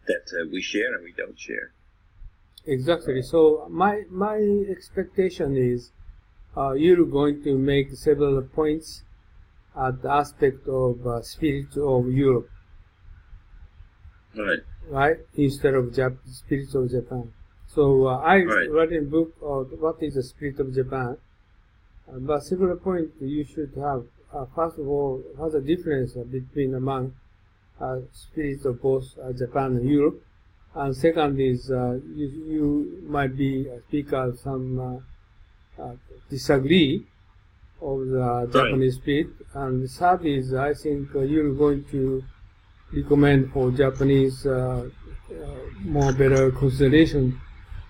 that we share and we don't share. Exactly. So my expectation is you're going to make several points at the aspect of spirit of Europe, Right. Instead of spirit of Japan. So I Right. wrote a book of what is the spirit of Japan. But several points you should have. First of all, what's the difference between among spirits of both Japan and Europe? And second is you might be a speaker some disagree of the Japanese spirit. And third is I think you're going to recommend for Japanese more better consideration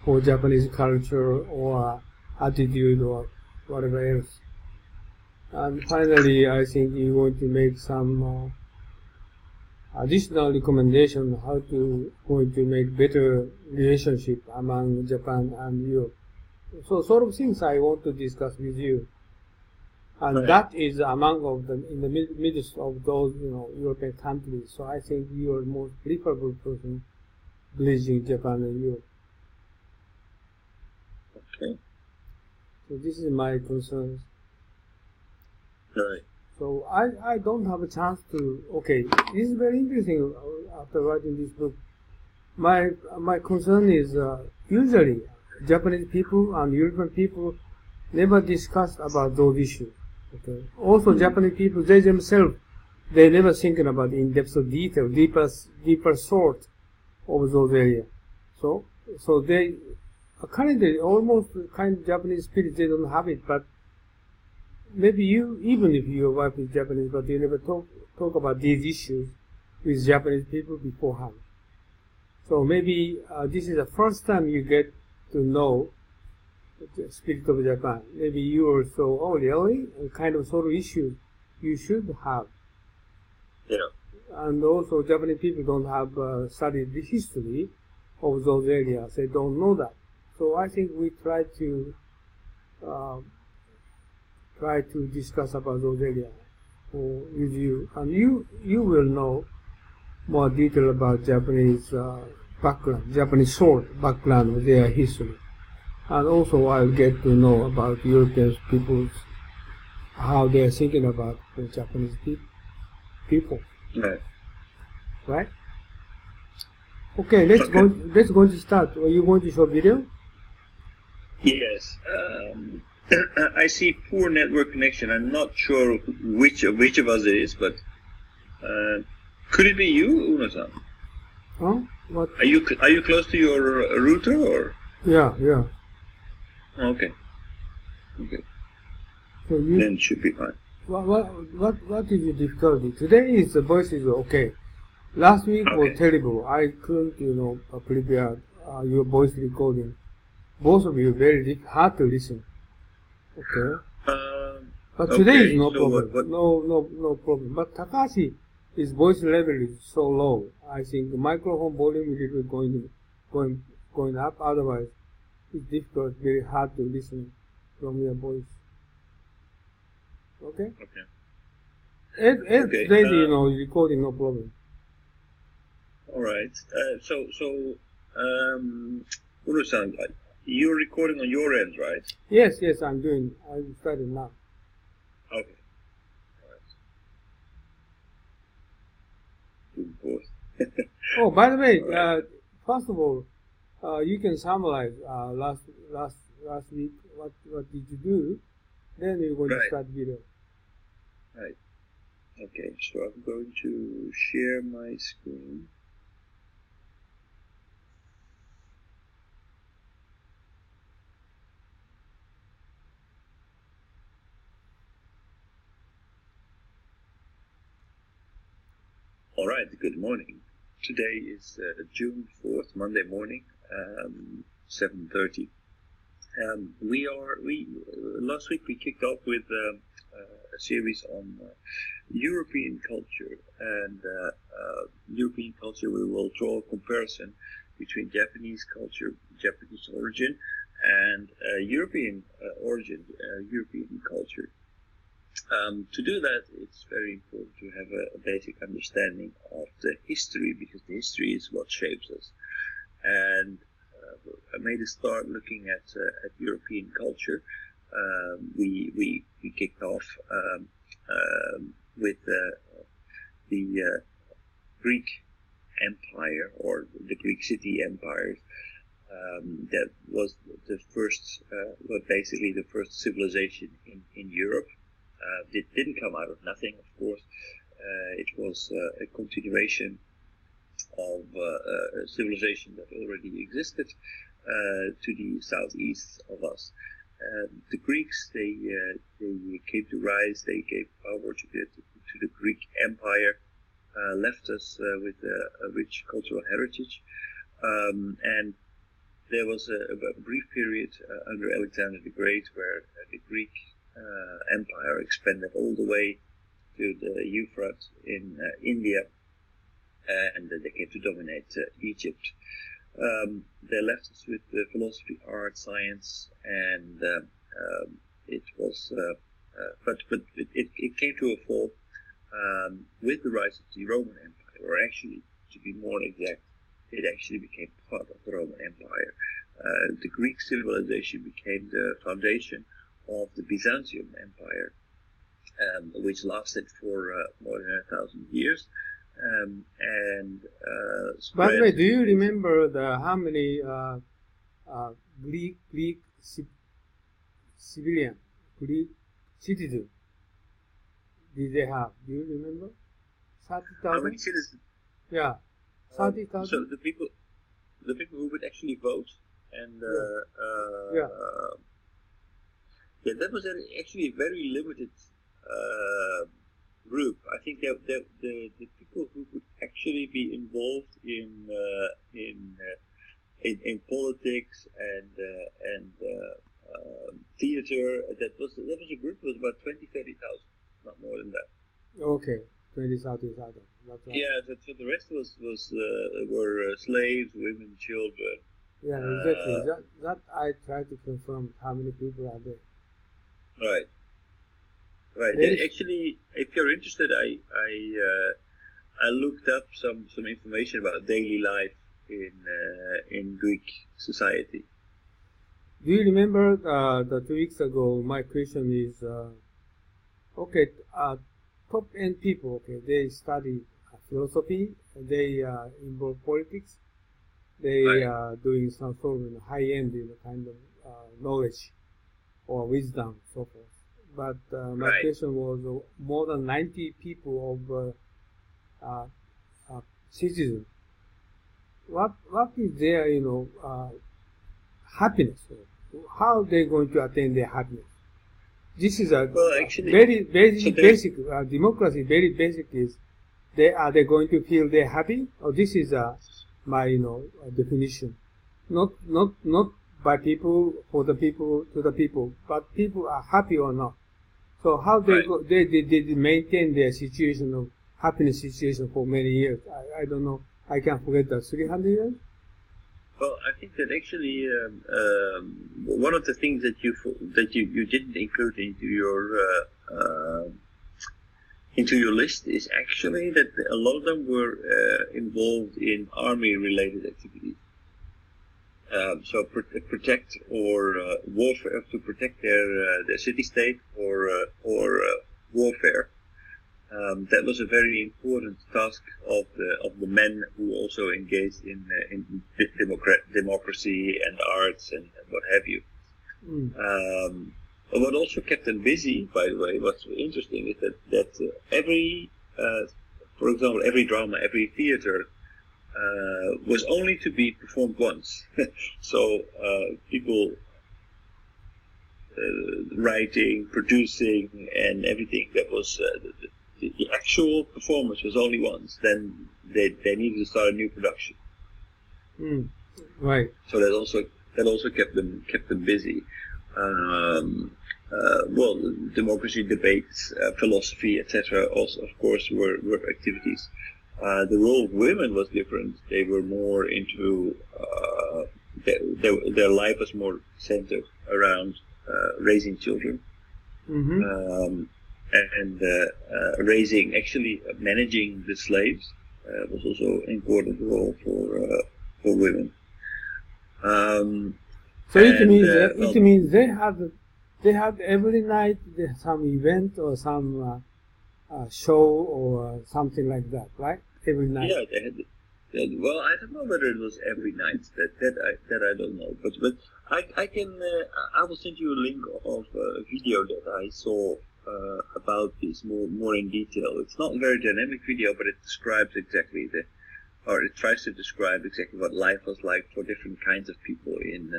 for Japanese culture or attitude or whatever else. And finally, I think you're going to make some additional recommendation how to going to make better relationship among Japan and Europe. So sort of things I want to discuss with you. And that is among of them in the midst of those European countries. So I think you are the most preferable person bridging Japan and Europe. Okay. So this is my concerns. Right. So I don't have a chance to. Okay, this is very interesting. After writing this book, my concern is usually Japanese people and European people never discuss about those issues. Okay. Also, Japanese people they themselves they never thinking about in depth of detail, deeper sort of those areas. So they currently almost kind of Japanese spirit they don't have it, but maybe you, even if your wife is Japanese, but you never talk about these issues with Japanese people beforehand. So maybe this is the first time you get to know the spirit of Japan. Maybe you also, oh really, kind of sort of issues you should have. Yeah. And also Japanese people don't have studied the history of those areas. They don't know that. So I think we try to discuss about those areas with you, and you will know more detail about Japanese background, Japanese short background of their history, and also I'll get to know about European people's how they are thinking about the Japanese people. Right? Okay, let's go to start. Are you going to show video? Yes. I see poor network connection. I'm not sure which of us it is, but could it be you, Uno-san? Huh? What? Are you close to your router or? Yeah. Okay. So then it should be fine. What is the difficulty? Today is the voice is okay. Last week was terrible. I couldn't prepare your voice recording. Both of you very hard to listen. Okay. But today is no problem. No problem. But Takashi, his voice level is so low. I think the microphone volume is going up. Otherwise, it's difficult, very hard to listen from your voice. Okay. Today, recording no problem. All right. Uru-san, you're recording on your end, right? Yes, I'm doing. I'm starting now. Okay. All right. Oh, by the way, first of all, you can summarize last week what did you do? Then we're going to start video. Right. Okay. So I'm going to share my screen. All right, good morning. Today is June 4th, Monday morning, 7:30. Last week we kicked off with a series on European culture, and European culture we will draw a comparison between Japanese culture, Japanese origin, and European origin, European culture. To do that, it's very important to have a basic understanding of the history, because the history is what shapes us. And I made a start looking at European culture. We kicked off with the Greek Empire, or the Greek city empires. That was the first, basically the first civilization in Europe. It didn't come out of nothing, of course. It was a continuation of a civilization that already existed to the southeast of us. The Greeks, they came to rise. They gave power to the Greek Empire, left us with a rich cultural heritage, and there was a brief period under Alexander the Great where the Greek Empire expanded all the way to the Euphrates in India, and they came to dominate Egypt. They left us with philosophy, art, science, and it was, but it came to a fall with the rise of the Roman Empire, or actually, to be more exact, it actually became part of the Roman Empire. The Greek civilization became the foundation of the Byzantium Empire, which lasted for more than 1,000 years. By the way, do you remember how many Greek civilian, Greek citizens did they have? Do you remember? 30,000? How many citizens? Yeah, 30,000. So the people who would actually vote, and yeah, that was actually a very limited group. I think the people who would actually be involved in politics and theater, that was a group that was about 20,000-30,000, not more than that. Okay, 20,000-30,000. Right. Yeah, so the rest were slaves, women, children. Yeah, exactly. That I try to confirm how many people are there. Right. Right. And actually, if you're interested, I looked up some information about daily life in Greek society. Do you remember the 2 weeks ago? My question is, okay, top end people, okay, they study philosophy, they involve politics, they are doing some sort of high end, kind of knowledge or wisdom, so forth. But my question was more than 90 people of citizens. What is their happiness? How are they going to attain their happiness? This is a very basic democracy. Very basic is are they going to feel they're happy? Or this is my definition. Not by people, for the people, to the people, but people are happy or not. So how they maintain their situation of happiness situation for many years? I don't know. I can't forget that 300 years. Well, I think that actually one of the things that you didn't include into your list is actually that a lot of them were involved in army-related activities. So protect or warfare, to protect their city-state or warfare. That was a very important task of the men who also engaged in democracy and arts and what have you. But what also kept them busy, by the way, what's interesting is that every, for example, every drama, every theater was only to be performed once. So people writing, producing, and everything that was the actual performance was only once. Then they needed to start a new production. Right. So that also kept them busy. Well, democracy debates, philosophy, etc. also, of course, were activities. The role of women was different. They were more into their life was more centered around raising children. and raising, actually managing the slaves was also an important role for women. So it means they had every night some event or some show or something like that, right? Every night. Yeah, they had. Well, I don't know whether it was every night. That I don't know. But I can. I will send you a link of a video that I saw about this more in detail. It's not a very dynamic video, but it describes exactly it tries to describe exactly what life was like for different kinds of people during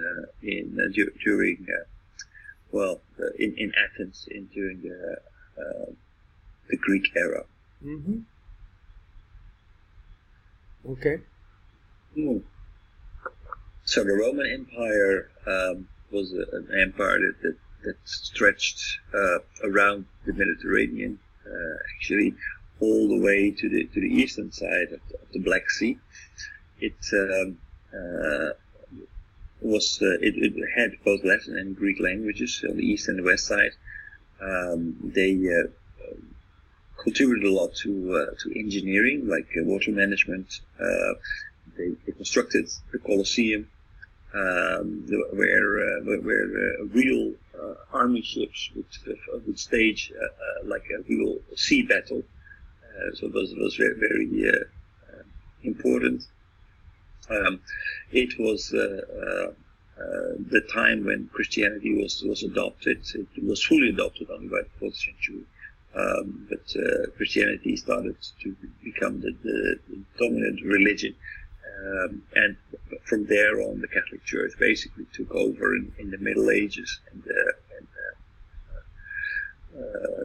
in Athens during the Greek era. Mm-hmm. Okay. So the Roman Empire was an empire that stretched around the Mediterranean, actually all the way to the eastern side of the Black Sea. It had both Latin and Greek languages on the east and the west side. They contributed a lot to engineering, like water management. They constructed the Colosseum, where real army ships would stage like a real sea battle. So it was very, very important. It was the time when Christianity was adopted. It was fully adopted only by the 4th century. But Christianity started to become the dominant religion. And from there on, the Catholic Church basically took over in the Middle Ages, and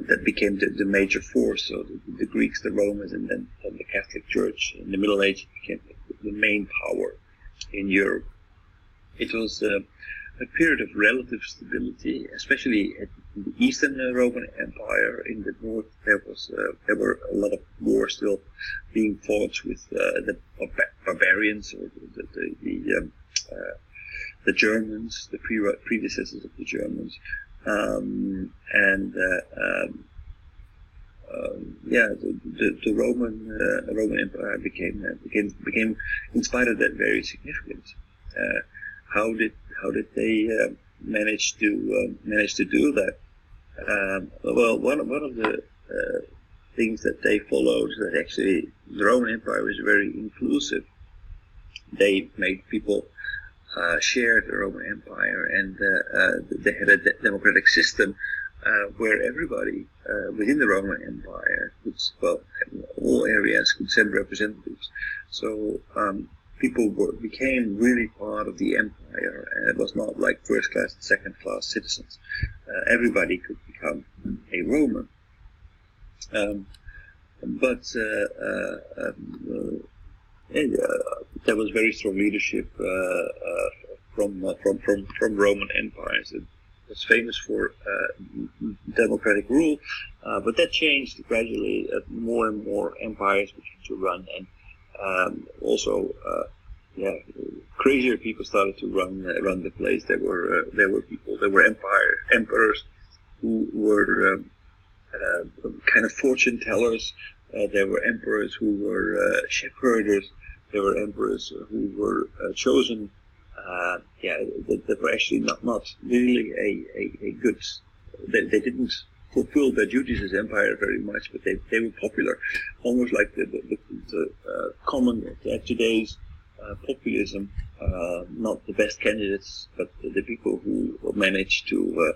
that became the major force. So the Greeks, the Romans, and then the Catholic Church in the Middle Ages became the main power in Europe. It was a period of relative stability, especially in the Eastern Roman Empire. In the north, there were a lot of wars still being fought with the barbarians, or the Germans, the predecessors of the Germans, the Roman Empire became, in spite of that, very significant. How did they manage to do that? Well, one of the things that they followed, that actually the Roman Empire was very inclusive. They made people share the Roman Empire, and they had a democratic system where everybody within the Roman Empire all areas could send representatives. So people became really part of the empire, and it was not like first class and second class citizens. Everybody could become a Roman. There was very strong leadership from Roman empires. It was famous for democratic rule, but that changed gradually. More and more empires began to run, and crazier people started to run the place. There were emperors who were kind of fortune tellers. There were emperors who were shepherders. There were emperors who were chosen. That were actually not really a good. They didn't fulfill their duties as empire very much, but they were popular, almost like the common today's populism. Not the best candidates, but the people who managed to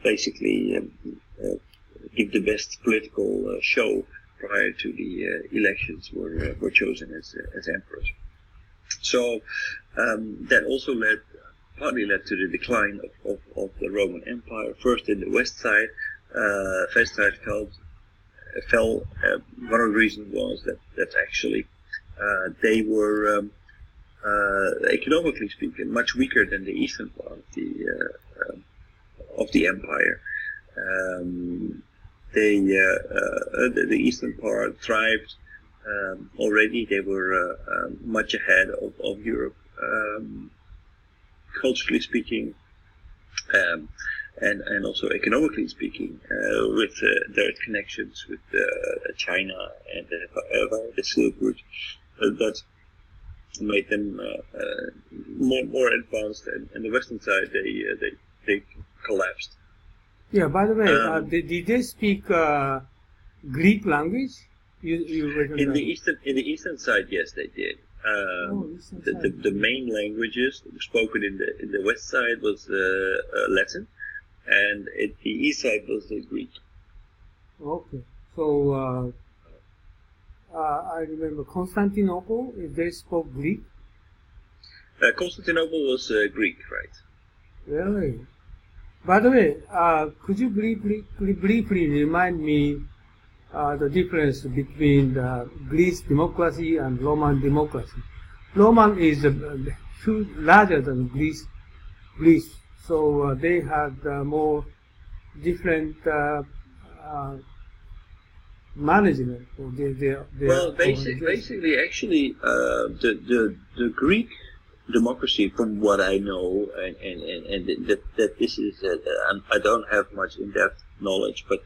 basically give the best political show prior to the elections were chosen as emperors. So that also partly led to the decline of the Roman Empire. First in the west side fell. One of the reasons was that actually they were economically speaking much weaker than the eastern part of the empire. The eastern part thrived already. They were much ahead of Europe, culturally speaking. and also economically speaking, with direct connections with China and the Silk Route, that made them more advanced, and the Western side they collapsed. Yeah. By the way, did they speak Greek language? You In the eastern side, yes, they did. The main languages spoken in the west side was Latin, and the east side was the Greek. Okay, so I remember Constantinople. They spoke Greek. Constantinople was Greek, right? Really? By the way, could you briefly remind me the difference between the Greece democracy and Roman democracy? Roman is larger than Greece, so they had more different management. Well, basically, actually, the Greek democracy, from what I know, and that this is, I don't have much in-depth knowledge, but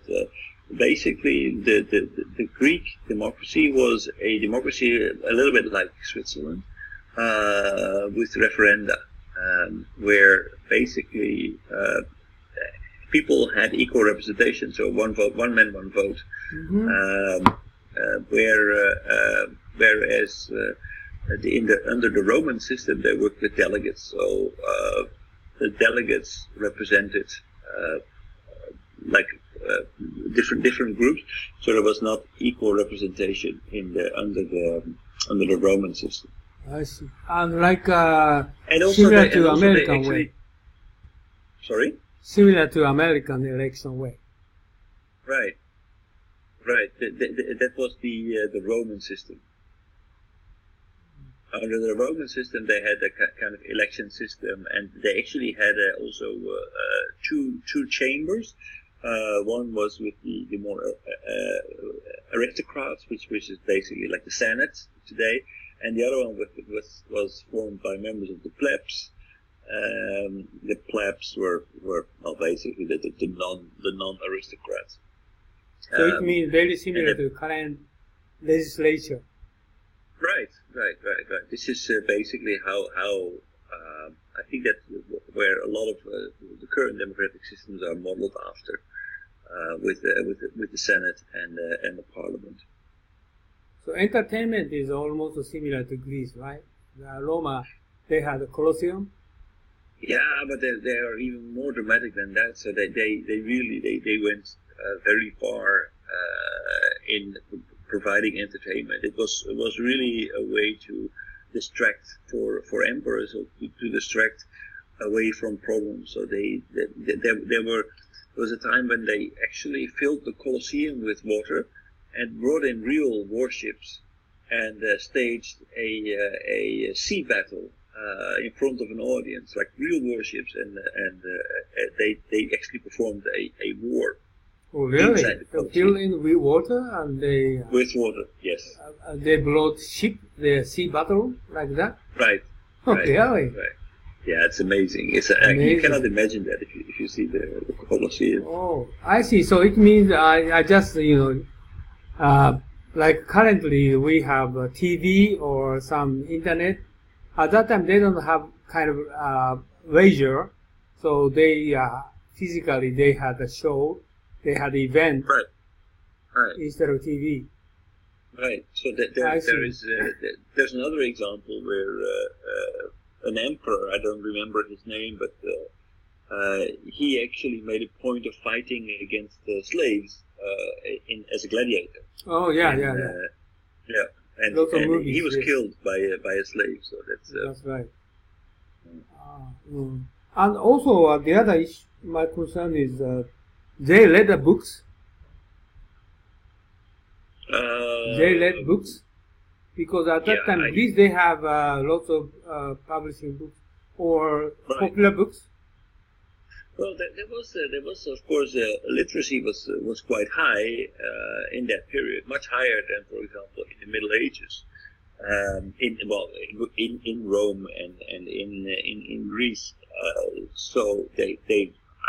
basically, the Greek democracy was a democracy a little bit like Switzerland, with referenda, where basically people had equal representation, so one man, one vote. Mm-hmm. Whereas under the Roman system, they worked with delegates, so the delegates represented different groups, so there was not equal representation under the Roman system. I see. And like And also similar to American way. Sorry? Similar to American election way. Right. That was the Roman system. Under the Roman system, they had a kind of election system, and they actually had also two chambers. One was with the more aristocrats, which is basically like the Senate today, and the other one was formed by members of the plebs. The plebs were well, basically the non-aristocrats. So it means very similar to current legislature. Right. This is basically how I think that where a lot of the current democratic systems are modeled after, with the Senate and the Parliament. So entertainment is almost similar to Greece, right? Roma, they had a Colosseum. Yeah, but they are even more dramatic than that. So they really went very far in providing entertainment. It was really a way to distract for emperors, or to distract away from problems. So there was a time when they actually filled the Colosseum with water and brought in real warships and staged a sea battle in front of an audience, like real warships, and they actually performed a war. Oh, really? They fill in with water, and they with water, yes. They brought the sea battle like that. Right. Oh, really? Right. Yeah, it's amazing. It's amazing. You cannot imagine that if you see the Colosseum. Oh, I see. So it means I just like currently we have a TV or some internet. At that time they don't have kind of wager, so they physically they had a show, they had an event, right, instead of TV. Right. So there's another example where an emperor, I don't remember his name, but he actually made a point of fighting against slaves as a gladiator. Oh yeah. And movies, he was killed by a slave. So that's right. And also the other issue, my concern is they read the books. They read books because at that time they have lots of publishing books or popular books. Well, there was of course literacy was quite high in that period, much higher than, for example, in the Middle Ages, in Rome and in Greece. So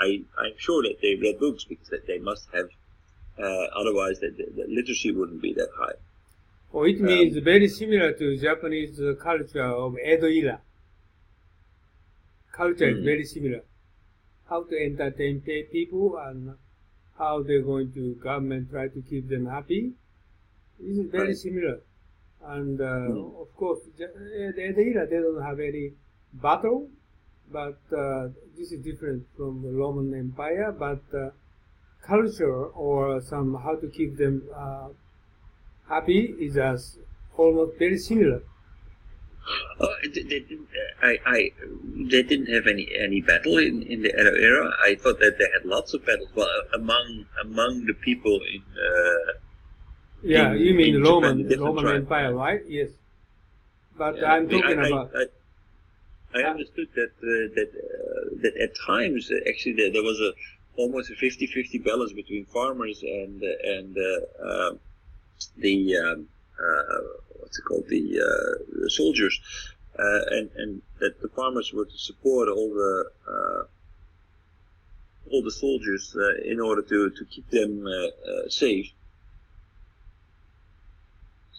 I'm sure that they read books because they must have. Otherwise, the literacy wouldn't be that high. Oh, it means very similar to Japanese culture of Edo era. Culture is very similar. How to entertain people and how they're going to government try to keep them happy. This is very similar. And of course, the Edo era, they don't have any battle, but this is different from the Roman Empire. But culture or some how to keep them happy is almost very similar. Oh, they didn't have any battle in the Edo era. I thought that they had lots of battles. Well, among the people in. You mean the Roman tribes. Empire, right? Yes. But I'm talking about. I understood that at times actually there was almost a 50-50 balance between farmers and the what's it called, the soldiers, and that the farmers were to support all the soldiers in order to keep them safe.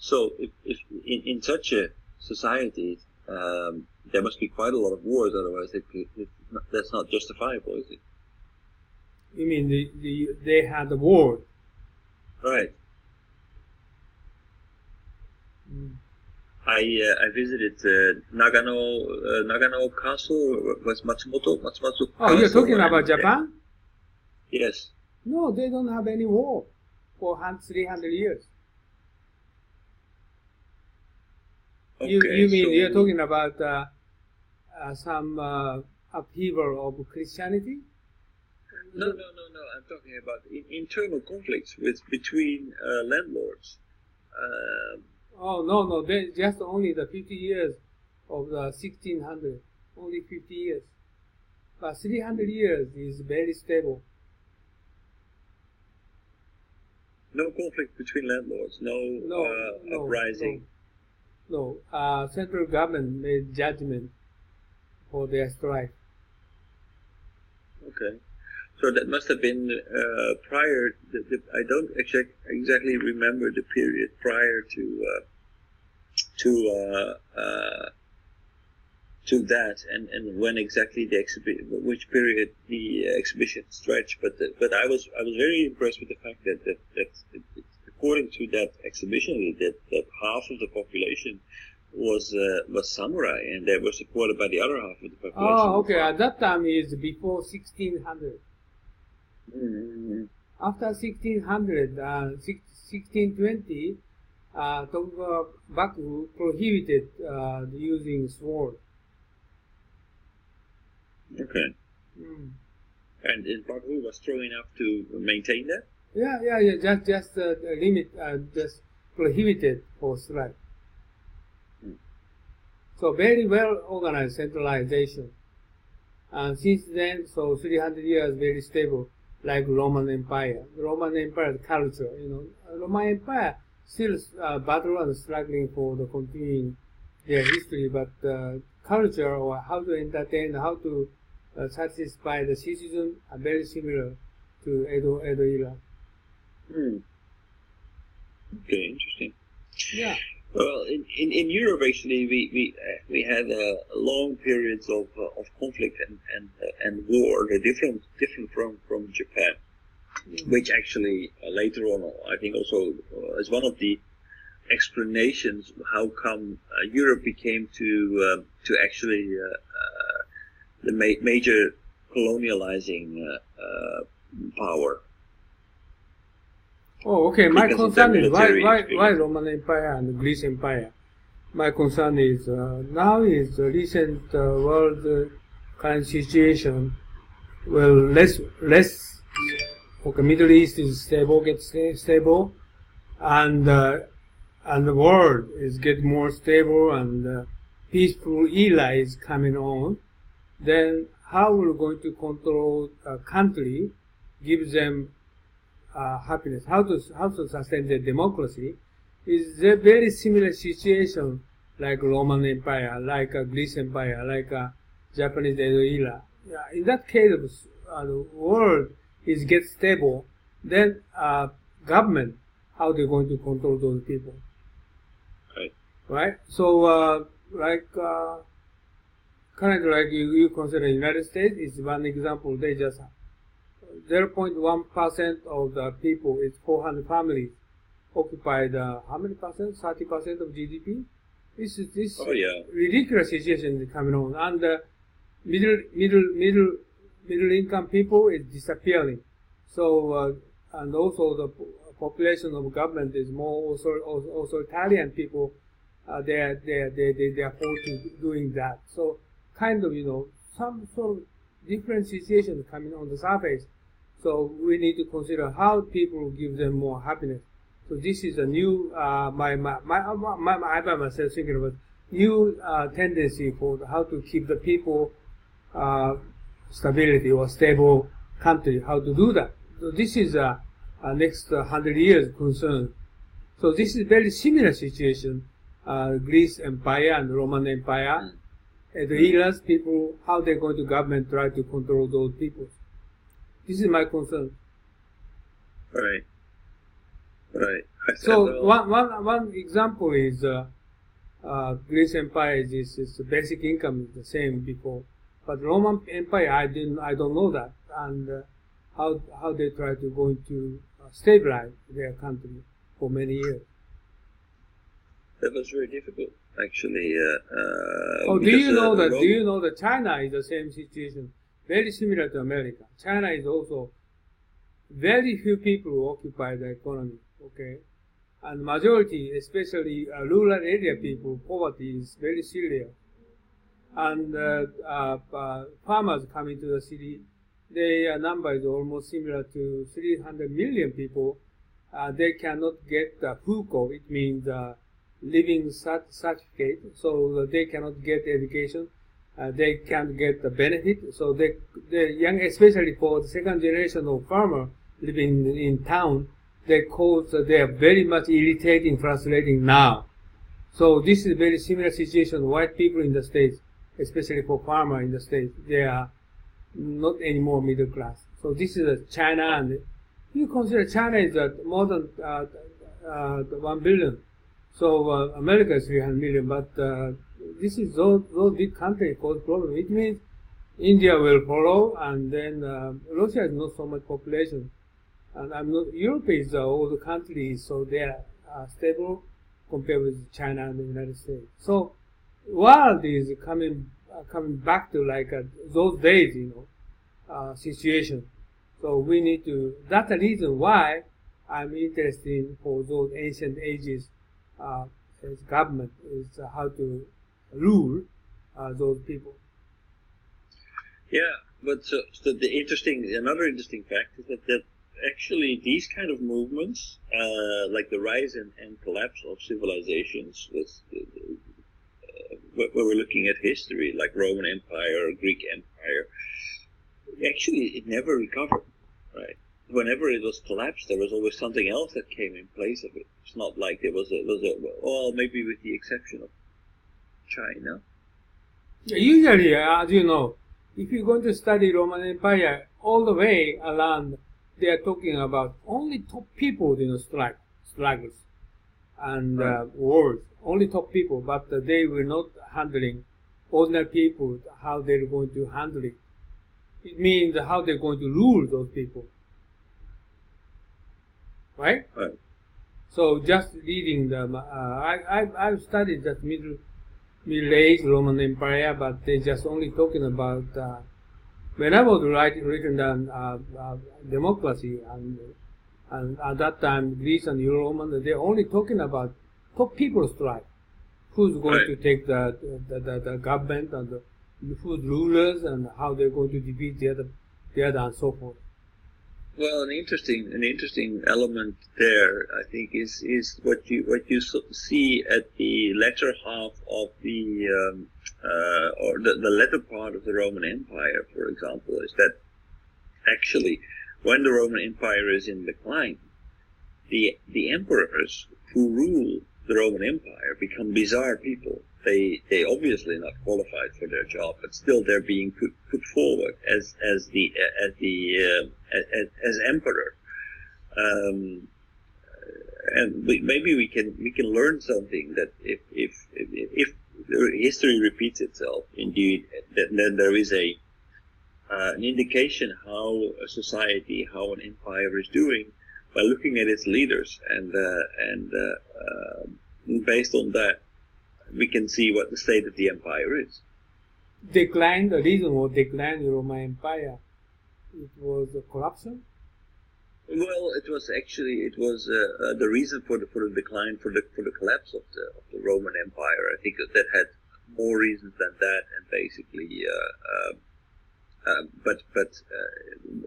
So if in such a society there must be quite a lot of wars, otherwise that's not justifiable, is it? You mean they had the war? Right. I visited Nagano Castle. Was Matsumoto Castle. Oh, you're talking about Japan? Yes. No, they don't have any war for 300 years. Okay, you mean you're talking about some upheaval of Christianity? No. I'm talking about internal conflicts between landlords. Oh, no, they just only the 50 years of the 1600, only 50 years. But 300 years is very stable. No conflict between landlords, no uprising. No, central government made judgment for their strike. Okay. So that must have been prior. I don't exactly remember the period prior to that, and when exactly the which period the exhibition stretched. But I was very impressed with the fact that according to that exhibition, that half of the population was samurai, and they were supported by the other half of the population. Oh, okay. At that time is before 1600. Mm-hmm. After 1600, 1620, Tokugawa Bakufu prohibited using sword. Okay. And Bakufu was strong enough to maintain that? Yeah. Just limit, just prohibited for strike. So very well organized centralization. And since then, so 300 years very stable, like Roman Empire. The Roman Empire culture, Roman Empire still battle and struggling for the continuing their history, but culture or how to entertain, how to satisfy the citizen are very similar to Edo era. Okay, interesting. Yeah. Well, in Europe actually we had long periods of conflict and war. They're different from Japan, which actually later on I think also is one of the explanations how come Europe became to actually the major colonializing power. Oh, okay. My concern is why Roman Empire and Greece Empire. My concern is now is the recent world current situation. Well, less. Okay, Middle East is stable, gets stable, and the world is getting more stable, and peaceful era is coming on. Then how we're going to control a country, give them happiness, how to sustain the democracy is a very similar situation like Roman Empire, like Greece Empire, like Japanese Edo era. In that case, the world is get stable, then government, how they're going to control those people. Right. Right? So, currently, like you consider the United States is one example. They just 0.1% of the people, it's 400 families, occupied how many percent? 30% of GDP. This ridiculous situation is coming on, and the middle income people is disappearing. So and also the population of government is more authoritarian people. They are forced to doing that. So kind of some sort of different situations coming on the surface. So we need to consider how people give them more happiness. So this is a new I by myself thinking about new tendency for how to keep the people stability or stable country. How to do that? So this is a next 100 years concern. So this is very similar situation. Greece Empire and Roman Empire. The eras people, how they're going to government try to control those people. This is my concern. Right. Right. So one example is Greece Empire is the basic income is the same before, but Roman Empire I don't know that, and how they try to going to stabilize their country for many years. That was very difficult, actually. Do you know that China is the same situation, very similar to America. China is also very few people who occupy the economy. Okay, and majority, especially rural area people, poverty is very serious. And farmers coming to the city, their number is almost similar to 300 million people. They cannot get the FUKO, it means living certificate, so they cannot get education. They can't get the benefit. So the young, especially for the second generation of farmer living in town, they are very much irritating, frustrating now. So this is a very similar situation. White people in the States, especially for farmer in the States, they are not anymore middle class. So this is China, and you consider China is more than 1 billion. So America is 300 million, but this is those big countries cause problem. It means India will follow, and then Russia has not so much population. And Europe is the old country, so they are stable compared with China and the United States. So world is coming back to like those days, situation. So we need to. That's the reason why I'm interested in for those ancient ages. As government is how to rule those people. Yeah, but so another interesting fact is that actually these kind of movements, like the rise and collapse of civilizations, where we're looking at history, like Roman Empire, Greek Empire, actually it never recovered, right? Whenever it was collapsed, there was always something else that came in place of it. It's not like there was maybe with the exception of China. Usually, as you know, if you're going to study Roman Empire all the way around, they are talking about only top people, struggles and wars. Only top people, but they were not handling ordinary people, how they're going to handle it. It means how they're going to rule those people. Right? Right. So just reading them, I've studied that Middle Age Roman Empire, but they just only talking about when I was written down democracy, and at that time Greece and Roman, they're only talking about top people strike, who's going to take the government and the who's rulers and how they're going to defeat the other and so forth. Well, an interesting element there, I think, is what you see at the latter half of the latter part of the Roman Empire, for example, is that actually when the Roman Empire is in decline, the emperors who rule the Roman Empire become bizarre people. They obviously not qualified for their job, but still they're being put forward as emperor. And maybe we can learn something, that if history repeats itself, indeed, then there is an indication how a society, how an empire is doing by looking at its leaders, and based on that, we can see what the state of the empire is. Decline, the reason for decline the Roman Empire, it was corruption? Well, it was the reason for the decline, for the collapse of the Roman Empire. I think that had more reasons than that, and basically, but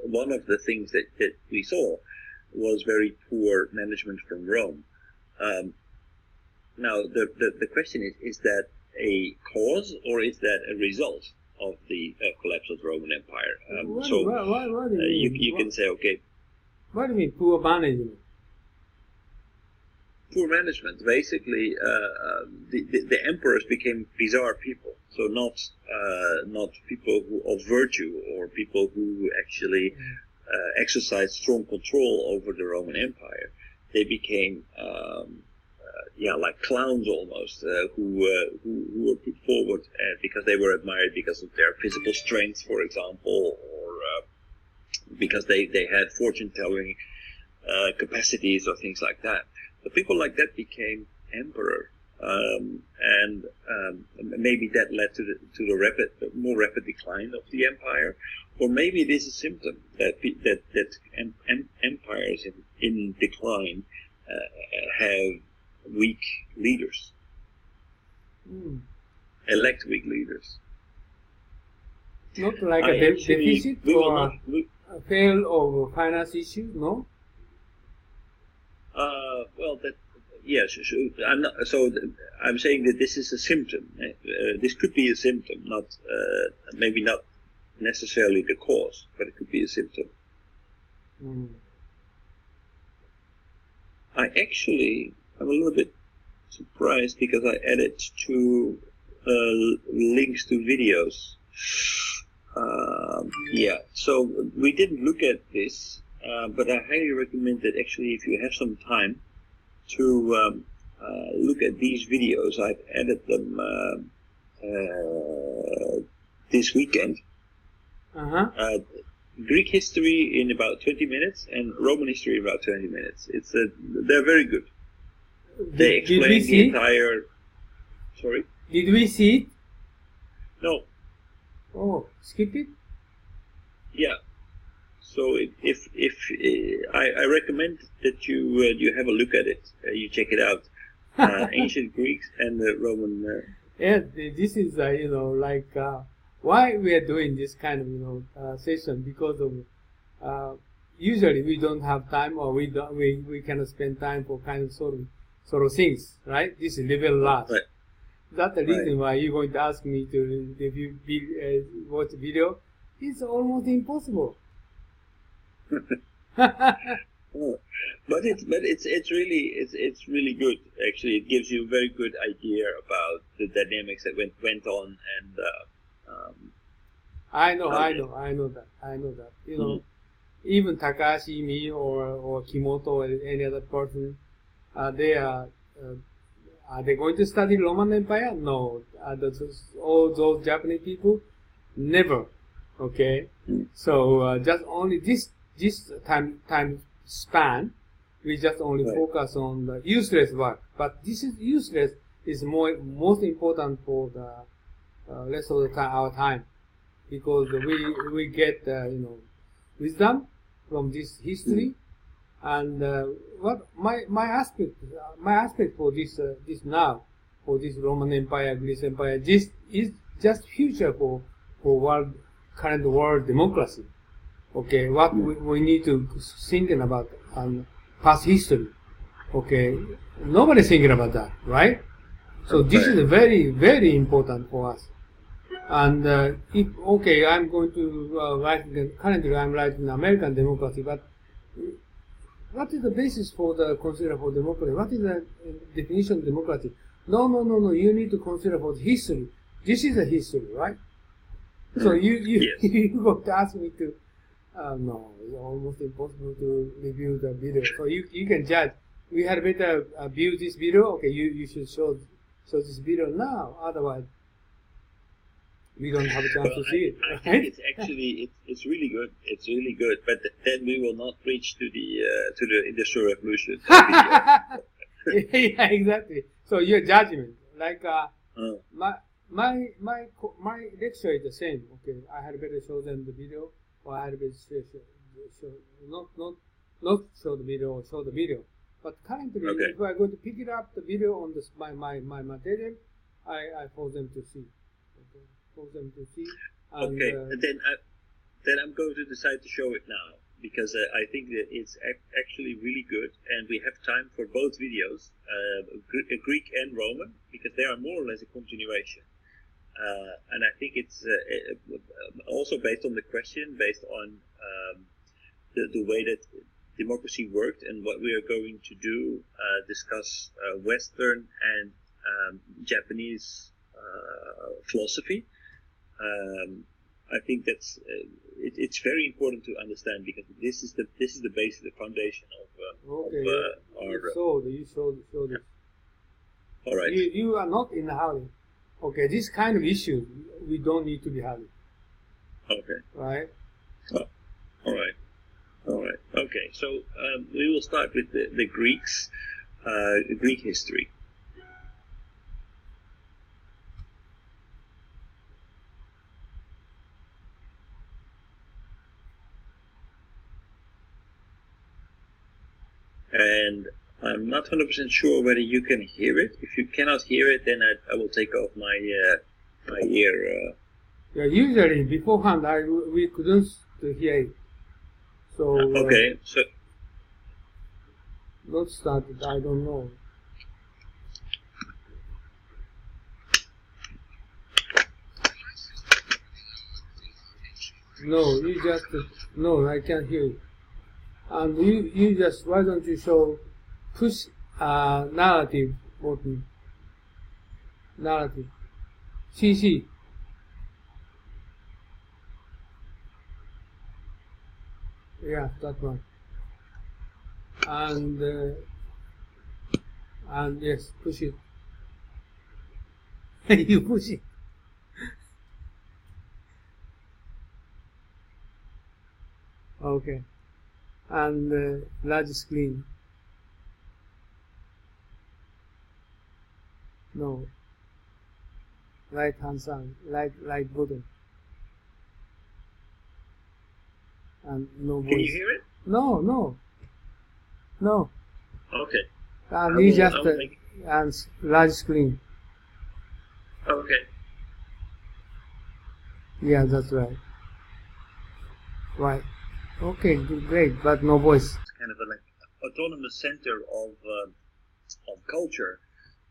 one of the things that we saw was very poor management from Rome. Now, the question is that a cause, or is that a result of the collapse of the Roman Empire? What do you mean? You can say, okay. What do you mean, poor management? Poor management. Basically, the emperors became bizarre people. So not people of virtue, or people who actually exercised strong control over the Roman Empire. They became like clowns almost, who were put forward because they were admired because of their physical strength, for example, or because they had fortune-telling capacities or things like that. But people like that became emperor, and maybe that led to the more rapid decline of the empire, or maybe it is a symptom that empires in decline have weak leaders, elect weak leaders. Not like a deficit or a fail of finance issues, no? Well, that yes. I'm saying that this is a symptom. This could be a symptom, not maybe not necessarily the cause, but it could be a symptom. I'm a little bit surprised because I added two links to videos. So we didn't look at this, but I highly recommend that actually, if you have some time, to look at these videos. I've added them this weekend. Greek history in about 20 minutes and Roman history in about 20 minutes. They're very good. They explain the entire... Sorry? Did we see it? No. Oh, skip it? Yeah. So I recommend that you have a look at it. You check it out. Ancient Greeks and the Roman. Yeah, this is why we are doing this kind of session, because of usually we don't have time, or we cannot spend time for kind of sort of things, right? This is level last. Right. That's the reason why you're going to ask me to review watch the video. It's almost impossible. But it's really good. Actually, it gives you a very good idea about the dynamics that went on, and I know that. Even Takashi, me, or Kimoto, or any other person, are they going to study Roman Empire? No. All those Japanese people, never. Okay. So just only this time span, we just only focus on the useless work. But this is useless is most important for the rest of the time, our time, because we get wisdom from this history, and what my aspect for this for this Roman Empire, Greece Empire, this is just future for current world democracy. Okay, what we need to thinking about past history. Okay, nobody's thinking about that, right? So this is very, very important for us. And I'm going to currently I'm writing American democracy, but what is the basis for the consider for democracy? What is the definition of democracy? No. You need to consider for the history. This is a history, right? So Yes. you got to ask me to. No, it's almost impossible to review the video. So you can judge. We had better view this video. Okay, you should show this video now. Otherwise, we don't have a chance to see it. I think it's actually it's really good. It's really good, but then we will not reach to the Industrial Revolution. Yeah, exactly. So your judgment, like my lecture is the same. Okay, I had better show them the video, or I had better not show the video or show the video. But currently, if I'm going to pick it up the video on this my material, I force them to see. Okay, force them to see. And, then I'm going to decide to show it now, because I think that it's actually really good, and we have time for both videos, Greek and Roman, because they are more or less a continuation. And I think it's also based on the question, based on the way that democracy worked, and what we are going to do, discuss Western and Japanese philosophy. I think that's it's very important to understand, because this is the base, the foundation of our. You showed this. All right. You are not in a hurry. Okay, this kind of issue we don't need to be hurry. Okay. Right. Oh, all right. All right. Okay. So we will start with the Greeks, Greek history. And I'm not 100% sure whether you can hear it. If you cannot hear it, then I will take off my ear. Yeah, usually beforehand we couldn't hear it. So okay, so not started. I don't know. No, I can't hear it. And you just, why don't you show push narrative button? Narrative. CC. Yeah, that one. And yes, push it. You push it. Okay. And large screen. No. Right hand side, right button. And no voice. Can you hear it? No. Okay. And you just and large screen. Okay. Yeah, that's right. Right. Okay, great, but no voice. It's kind of an autonomous center of culture,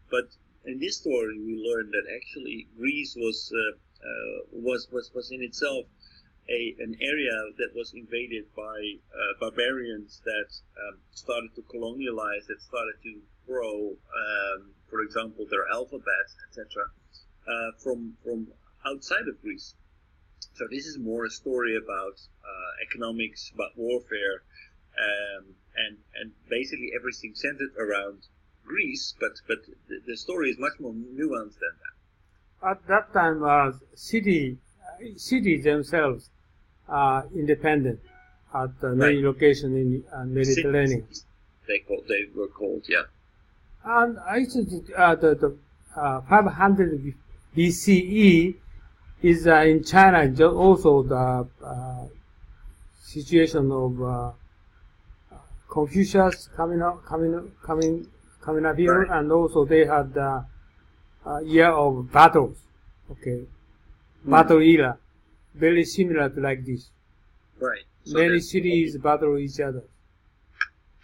but in this story we learned that actually Greece was in itself an area that was invaded by barbarians that started to colonialize, that started to grow, for example, their alphabet, etc., from outside of Greece. So this is more a story about economics, about warfare, and basically everything centered around Greece. But the story is much more nuanced than that. At that time, cities themselves are independent at many locations in Mediterranean. They were called, yeah. And I think the 500 BCE is in China also the situation of Confucius coming up here, right. And also they had the year of battles. Okay, battle era, very similar to like this. Right. So many cities battle each other.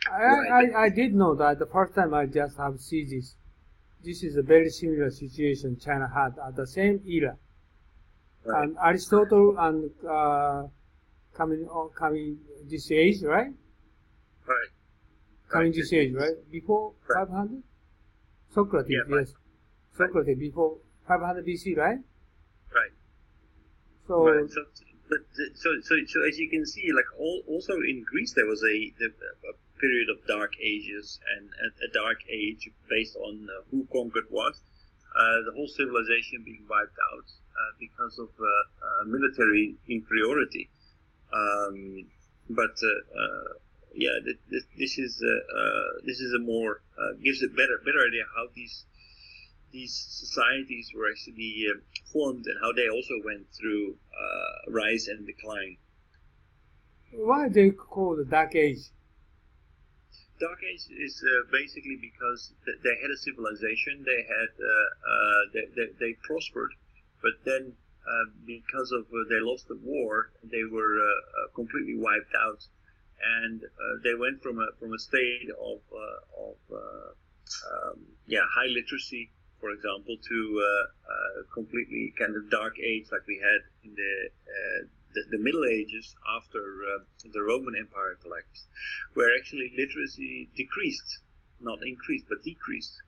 I did know that the first time I just have seen this. This is a very similar situation China had at the same era. Right. And Aristotle and coming this age, right? Right. coming this age, right? Before 500? Socrates, Yeah, yes. Socrates before 500 BC, right? Right. So, Right. So as you can see, like also in Greece there was a period of dark ages and a dark age based on who conquered what. The whole civilization being wiped out because of military inferiority. Yeah, this is a more gives a better idea how these societies were actually formed and how they also went through rise and decline. why they call the Dark Age? Dark Age is basically because they had a civilization, they had they prospered, but then because of they lost the war, they were completely wiped out, and they went from a state of high literacy, for example, to completely kind of dark age like we had in the Middle Ages after the Roman Empire collapsed, where actually literacy decreased, not increased, but decreased.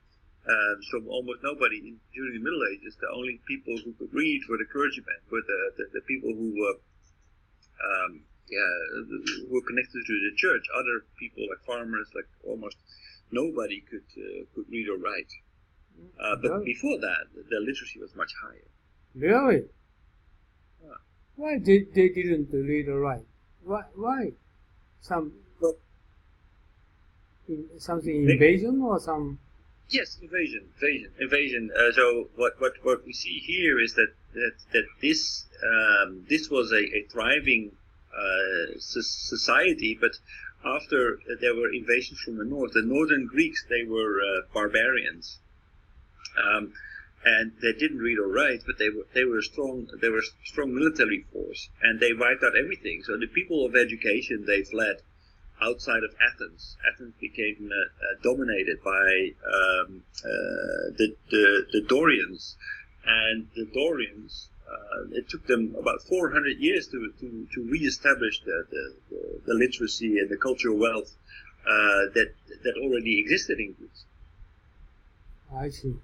So almost nobody during the Middle Ages, the only people who could read were the clergymen, were the people who were connected to the church. Other people, like farmers, like almost nobody could read or write. But before that, the literacy was much higher. Really? Why they didn't read or write? Why? Something invasion or some? Yes, invasion. So what we see here is that this was a thriving society, but after there were invasions from the north, the northern Greeks, they were barbarians. And they didn't read or write, but they were a strong military force, and they wiped out everything. So the people of education, they fled outside of Athens. Athens became dominated by the Dorians, and the Dorians. It took them about 400 years to reestablish the literacy and the cultural wealth that already existed in Greece. I see.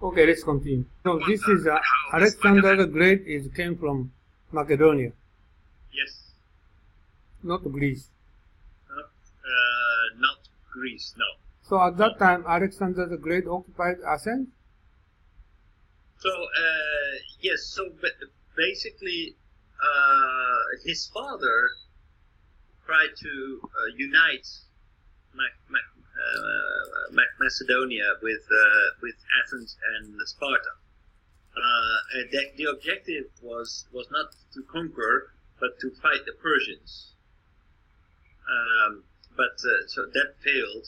Okay, let's continue. So this is Alexander the Great came from Macedonia. Yes. Not Greece. Not Greece, no. So at that time, Alexander the Great occupied Athens? So, yes, so basically, his father tried to unite Macedonia with Athens and Sparta. And the objective was not to conquer, but to fight the Persians. So that failed,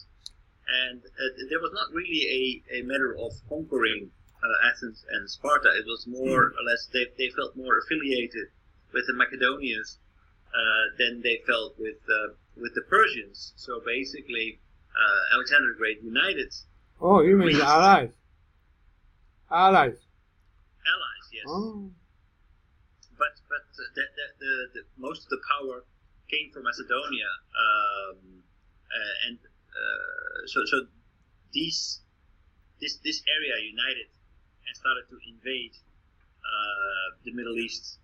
and there was not really a matter of conquering Athens and Sparta. It was more or less they felt more affiliated with the Macedonians than they felt with the Persians. So basically, Alexander the Great united. Oh, you mean allies? Allies. Allies, yes. Oh. But the most of the power came from Macedonia, and so this area united and started to invade the Middle East.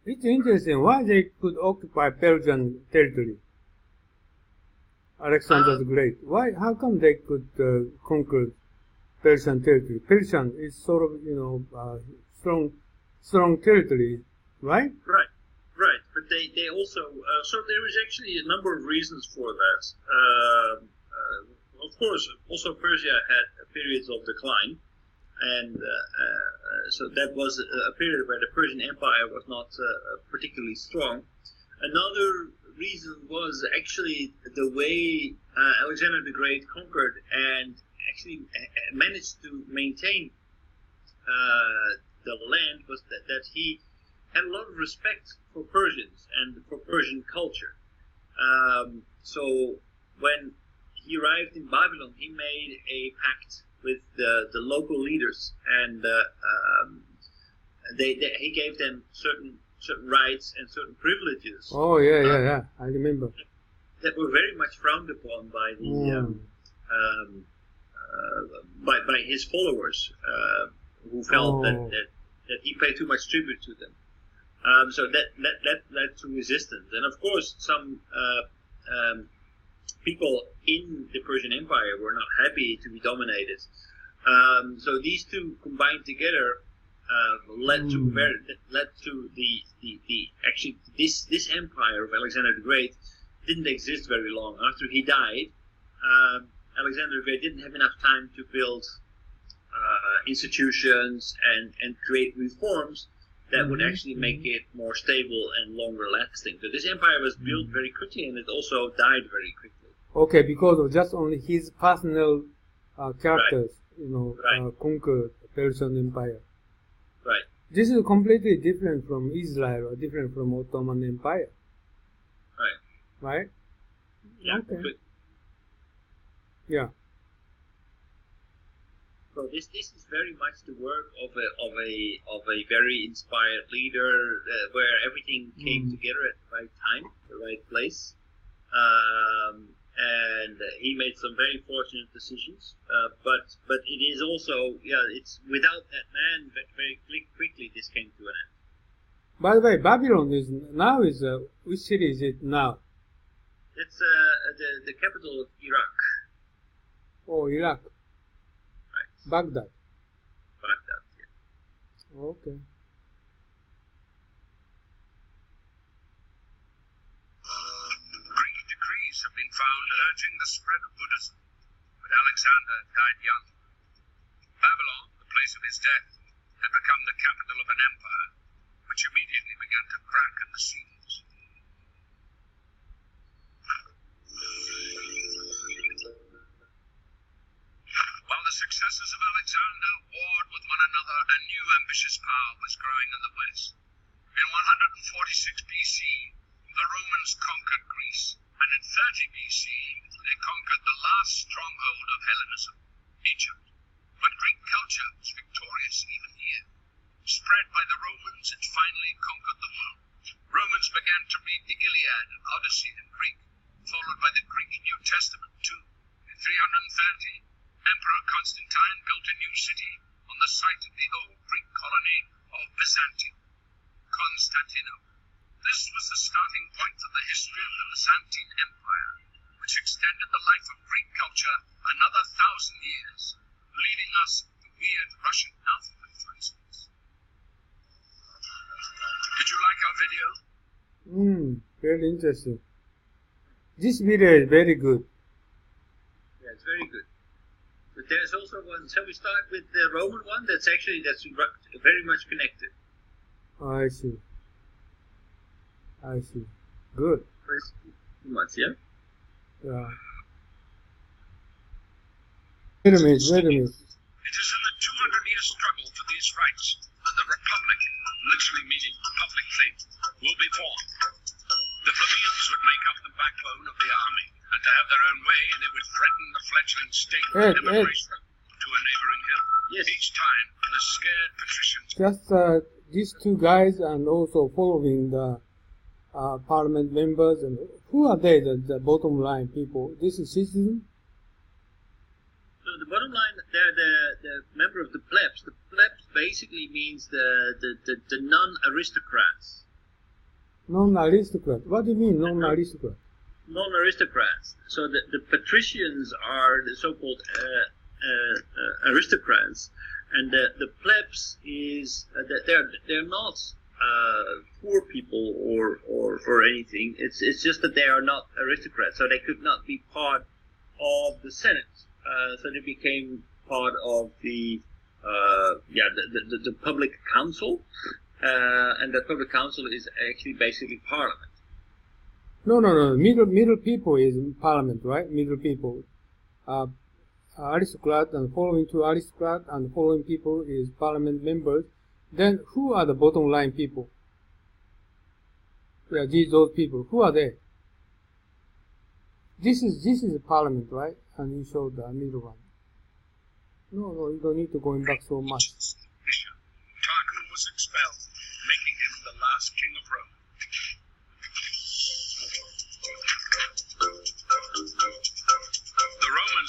It's interesting why they could occupy Persian territory. Alexander the Great. Why? How come they could conquer Persian territory? Persian is sort of strong territory, right? Right. But they also so there is actually a number of reasons for that. Of course, also Persia had periods of decline, and so that was a period where the Persian Empire was not particularly strong. Another reason was actually the way Alexander the Great conquered and actually managed to maintain the land was that he had a lot of respect for Persians and for Persian culture. So when he arrived in Babylon, he made a pact with the local leaders, and he gave them certain rights and certain privileges. Oh yeah, I remember. that were very much frowned upon by the by his followers, who felt that he paid too much tribute to them. So that led to resistance, and of course some people in the Persian Empire were not happy to be dominated. So these two combined together led to the actually this empire of Alexander the Great didn't exist very long. After he died, Alexander the Great didn't have enough time to build institutions and create reforms that would actually make it more stable and longer lasting. So this empire was built very quickly, and it also died very quickly. Okay, because of just only his personal characters, Right. Conquered the Persian Empire. Right. This is completely different from Israel or different from Ottoman Empire. Right. Right? Yeah. Okay. Good. Yeah. So this is very much the work of a very inspired leader, where everything came together at the right time, the right place, and he made some very fortunate decisions. But it is also it's without that man very quickly this came to an end. By the way, Babylon is which city is it now? It's the capital of Iraq. Oh, Iraq. Baghdad. Baghdad, yeah. Okay. Greek decrees have been found urging the spread of Buddhism, but Alexander died young. Babylon, the place of his death, had become the capital of an empire, which immediately began to crack at the seams. While the successors of Alexander warred with one another, a new ambitious power was growing in the west. In 146 BC, the Romans conquered Greece, and in 30 BC, they conquered the last stronghold of Hellenism, Egypt. But Greek culture was victorious even here. Spread by the Romans, it finally conquered the world. Romans began to read the Iliad and Odyssey in Greek, followed by the Greek New Testament too. In 330, Emperor Constantine built a new city on the site of the old Greek colony of Byzantium, Constantinople. This was the starting point for the history of the Byzantine Empire, which extended the life of Greek culture another 1,000 years, leaving us the weird Russian alphabet, for instance. Did you like our video? Very interesting. This video is very good. Yeah, it's very good. But there's also one. Shall we start with the Roman one? That's very much connected. I see. Good. First months, yeah. Yeah. Wait a minute. It is in the 200-year struggle for these rights that the Republic, literally meaning public faith, will be formed. The plebeians would make up the backbone of the army, and to have their own way, they would threaten the fledgling state with immigration to a neighboring hill. Yes. Each time, the scared patricians... Just these two guys and also following the parliament members. And who are they, the bottom line people? This is citizen? So the bottom line, they're the member of the plebs. The plebs basically means the non-aristocrats. Non-aristocrat. What do you mean, non-aristocrat? Non-aristocrats. So the patricians are the so-called aristocrats, and the plebs is that they're not poor people or anything. It's just that they are not aristocrats, so they could not be part of the Senate. So they became part of the public council, and the public council is actually basically parliament. No. Middle people is parliament, right? Middle people. Aristocrat and following to aristocrat and following people is parliament members. Then who are the bottom line people? Yeah, those people. Who are they? This is a parliament, right? And you showed the middle one. No, you don't need to go back so much. Tarquin was expelled, making him the last king of Rome.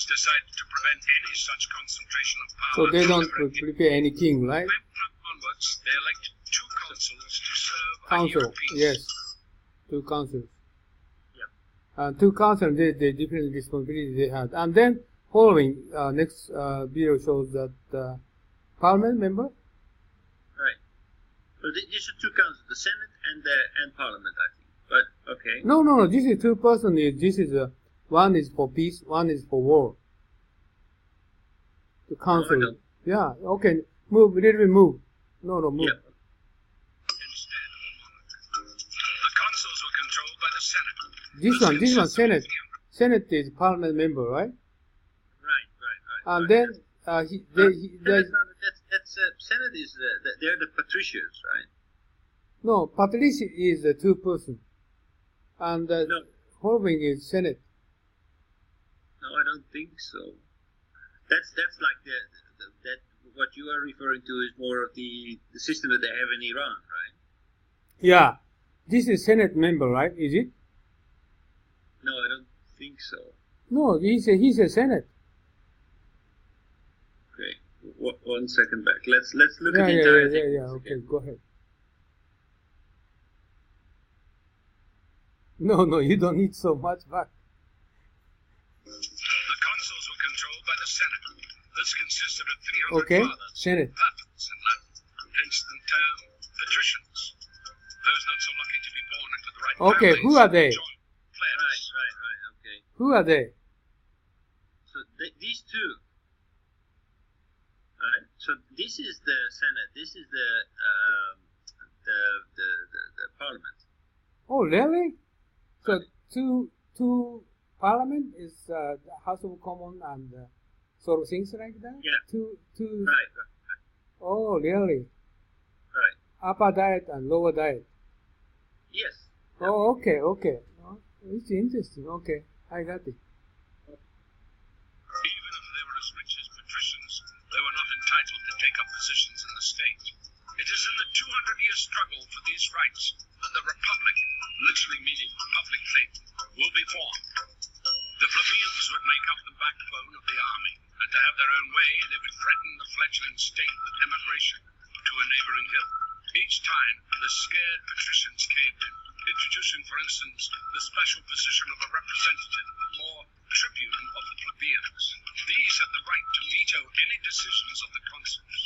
Romans decided to prevent any such concentration of power. So they don't prepare any king, right? Onwards, they elected 2 consuls to serve a Council, year apiece. yes. 2 councils. Yeah. 2 councils, they different responsibilities they had. And then following, next video shows that parliament member? Right. So these are 2 councils, the Senate and Parliament, I think. But, okay. No, this is 2 persons. This is, one is for peace, one is for war. The council. No, yeah, okay. Move, a little bit move. No, move. Yeah. Instead of a monarch, the consuls were controlled by the Senate. This one, Senate. Senate is parliament member, right? Right. And then, Senate is, they're the patricians, right? no, patricia is the 2 person. And No. following is Senate. No, I don't think so. That's like that what you are referring to is more of the system that they have in Iran, right? Yeah. This is Senate member, right? Is it? No, I don't think so. No, he's a Senate. Okay, 1 second back. Let's look at the entire thing. Yeah. Okay, go ahead. No, you don't need so much back. The consuls were controlled by the Senate. This consisted of 300 Okay, fathers, Senate. papas, and Latin, hence the term patricians. Those not so lucky to be born into the right Okay, families who are they? joined plebs. Right. Okay. Who are they? So these 2, right? So this is the Senate. This is the Parliament. Oh, really? So two parliament is the House of Commons and sort of things like that. Yeah. Two. Right. Oh, really? Right. Upper diet and lower diet. Yes. Oh, okay. Oh, it's interesting. Okay, I got it. Even if they were as rich as patricians, they were not entitled to take up positions in the state. It is in the 200-year struggle for these rights that the Republic, literally meaning public faith, will be formed. The plebeians would make up the backbone of the army, and to have their own way, they would threaten the fledgling state with emigration to a neighboring hill. Each time, the scared patricians caved in, introducing, for instance, the special position of a representative or tribune of the plebeians. These had the right to veto any decisions of the consuls.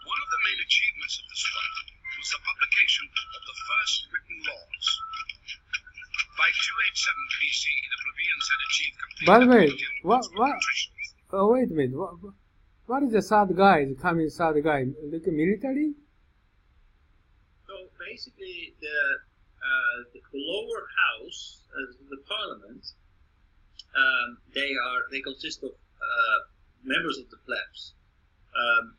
One of the main achievements of the struggle was the publication of the first written laws. By 287 BC, the plebeians had achieved complete By the way, equality what? amongst the patricians. Oh, wait a minute. What is the third guy? The coming third guy? Like military? So basically, the lower house, the Parliament, they consist of members of the plebs.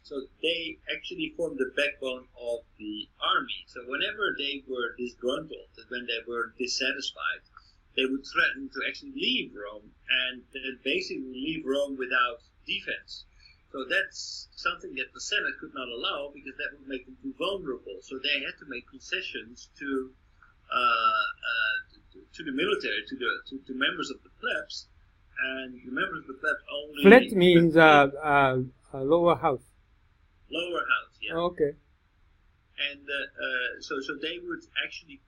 So they actually form the backbone of the army. So whenever they were disgruntled, when they were dissatisfied, they would threaten to actually leave Rome and then basically leave Rome without defense. So that's something that the Senate could not allow because that would make them too vulnerable. So they had to make concessions to the military, to members of the plebs, and the members of the plebs only. Pleb means lower house. Lower house, yeah. Okay. And so they would actually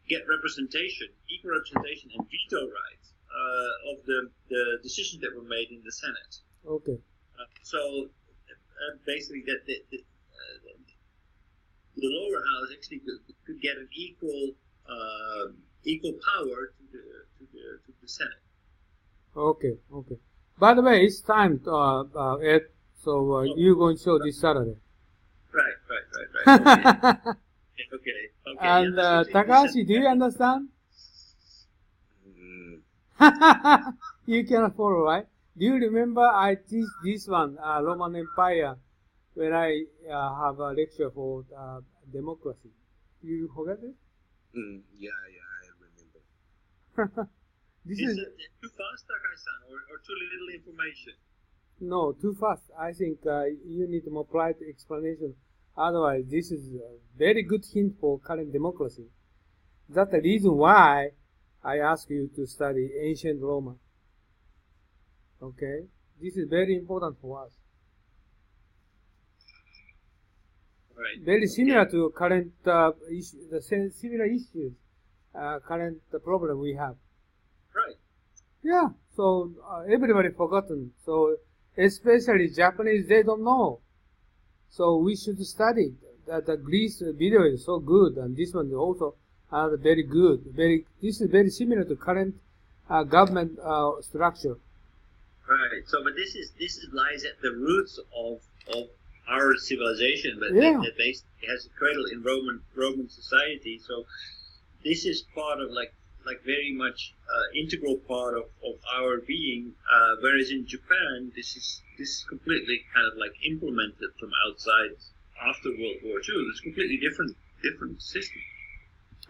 get representation, equal representation, and veto rights of the decisions that were made in the Senate. Okay. So basically, that the lower house actually could get an equal power to the Senate. Okay. By the way, it's time to Ed. So you're going to show this Saturday. Right. Okay. And Takahashi, do you understand? You cannot follow, right? Do you remember I teach this one, Roman Empire, when I have a lecture for democracy? You forget it? Yeah, I remember. Is it too fast, Takai-san, or too little information? No, too fast. I think you need more polite explanation. Otherwise, this is a very good hint for current democracy. That's the reason why I ask you to study ancient Roma. Okay, this is very important for us. Right. Very similar to current issue, similar issues, current problem we have. Right. Yeah, so everybody forgotten. So especially Japanese, they don't know. So we should study. The Greece video is so good, and this one is also very good. This is very similar to current government structure. Right. So, but this lies at the roots of our civilization, but Yeah. that basically has a cradle in Roman society. So, this is part of like very much integral part of our being. Whereas in Japan, this is completely kind of like implemented from outside after World War II. It's completely different system.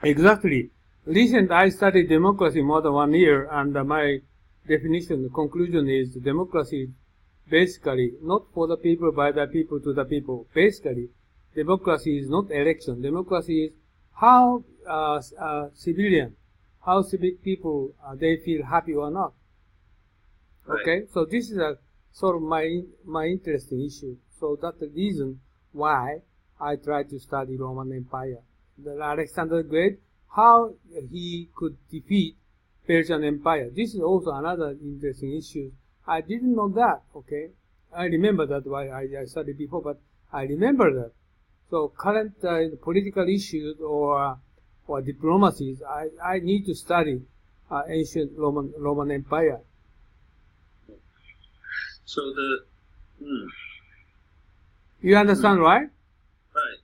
Exactly. Recent, I studied democracy more than 1 year, and my definition, the conclusion is democracy basically not for the people, by the people, to the people. Basically, democracy is not election. Democracy is how civilian, how civic people, they feel happy or not. Right. Okay, so this is a sort of my interesting issue. So that's the reason why I try to study Roman Empire. The Alexander the Great, how he could defeat Persian Empire. This is also another interesting issue. I didn't know that, okay? I remember that why I studied before, but I remember that. So current political issues or diplomacies, I need to study ancient Roman Empire. So You understand, right? right.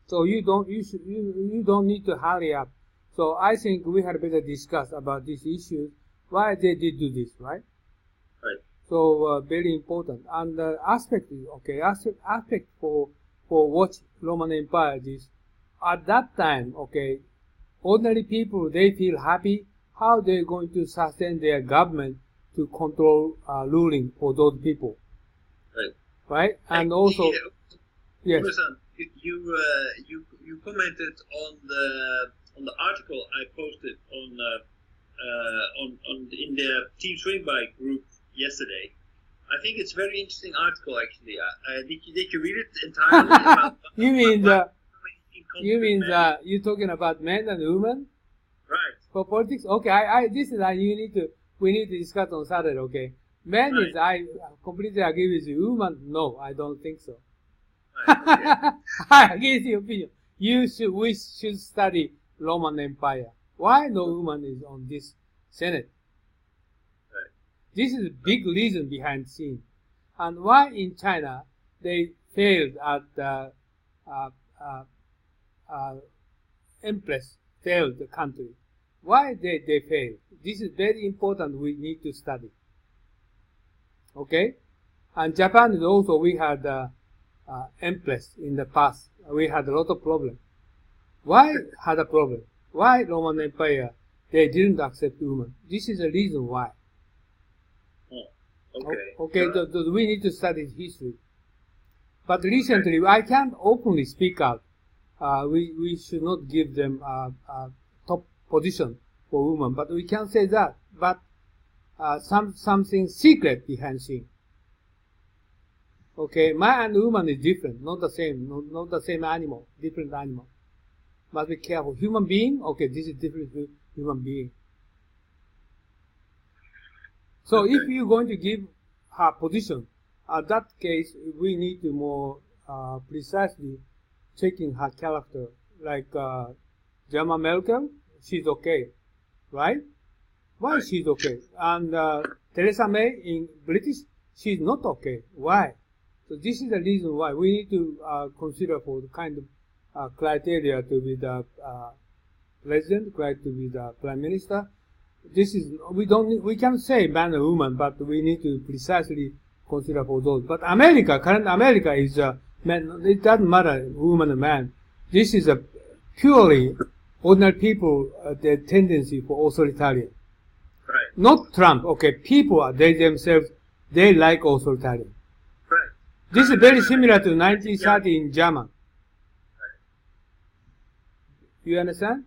So you don't need to hurry up. So I think we had better discuss about these issues, why they did do this, right? Right. So very important. And the aspect is okay. Aspect for what Roman Empire is at that time. Okay, ordinary people, they feel happy. How they're going to sustain their government to control ruling for those people, Right. right? And also, yes. You commented on the article I posted on in the Team Swing Bike group yesterday. I think it's a very interesting article actually. Did you read it entirely? About You're talking about men and women right. for politics? Okay, we need to discuss on Saturday. Okay, men Right. is I completely agree with you. Women, no, I don't think so. Right. Okay. I agree with your opinion. We should study Roman Empire. Why no woman is on this Senate? Right. This is a big reason behind the scene. And why in China they failed at Empress failed the country. Why they failed? This is very important. We need to study. Okay? And Japan is also, we had Empress in the past. We had a lot of problems. Why had a problem? Why Roman Empire, they didn't accept women? This is the reason why. Oh, okay. Okay, we need to study history. But recently, I can't openly speak out. We should not give them top position for women, but we can say that. But something secret behind scene. Okay, man and woman is different, not the same, not the same animal, different animal. Must be careful. Human being, okay, this is different from human being. So Okay. if you're going to give her position, at that case, we need to more precisely checking her character. Like Gemma Merkel, she's okay, right? Why Right. she's okay? And Theresa May in British, she's not okay. Why? So this is the reason why we need to consider for the kind of criteria to be the president, to be the prime minister. This is we can say man or woman, but we need to precisely consider for those. But current America is man. It doesn't matter woman or man. This is a purely ordinary people. Their tendency for authoritarian. Right. Not Trump. Okay, people they themselves they like authoritarian. Right. This is very similar to 1930 in German. Right. You understand?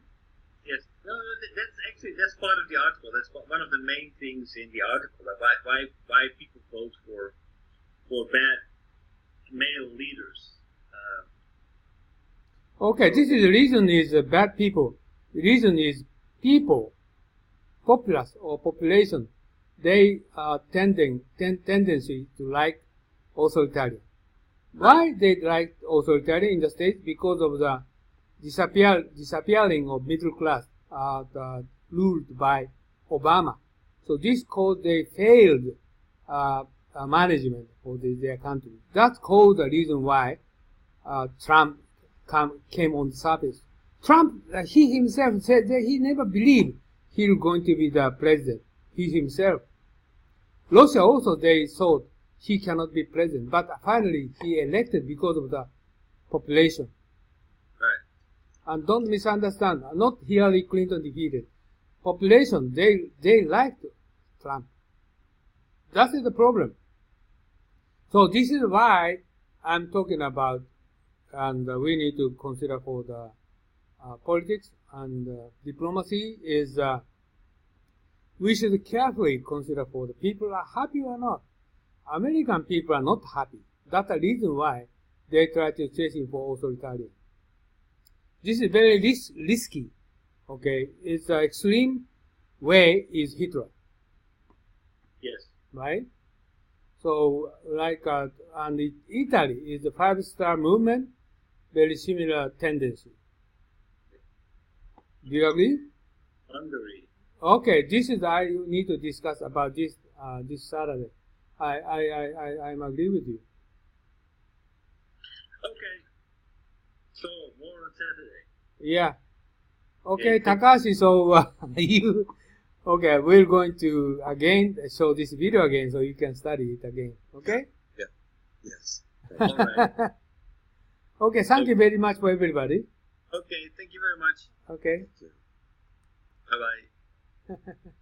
Yes. No, that's actually that's part of the article. That's one of the main things in the article. Why people vote for bad male leaders. Okay, this is the reason is bad people. The reason is people, populace or population, they are tendency to like authoritarian. Why they like authoritarian in the States? Because of the disappearing of middle class ruled by Obama. So this called they failed management for their country. That's called the reason why Trump came on the surface. Trump, he himself said that he never believed he was going to be the president. He himself. Russia also, they thought he cannot be president, but finally he elected because of the population. Right. And don't misunderstand, not Hillary Clinton defeated. Population, they liked Trump. That is the problem. So this is why I'm talking about, and we need to consider for the politics and diplomacy is we should carefully consider for the people are happy or not. American people are not happy. That's the reason why they try to chasing for authoritarian. This is very risky. Okay, it's the extreme way is Hitler. Yes. Right? So, like, and Italy is the five-star movement, very similar tendency. Do you agree? Hungary. Okay, this is I need to discuss about this this Saturday. I'm agree with you. Okay. So more on Saturday. Yeah. Okay, Yeah. Takashi. So you. Okay, we're going to again show this video again, so you can study it again. Okay. Yeah. Yes. All right. Okay. Thank you very much for everybody. Okay. Thank you very much. Okay. Bye bye.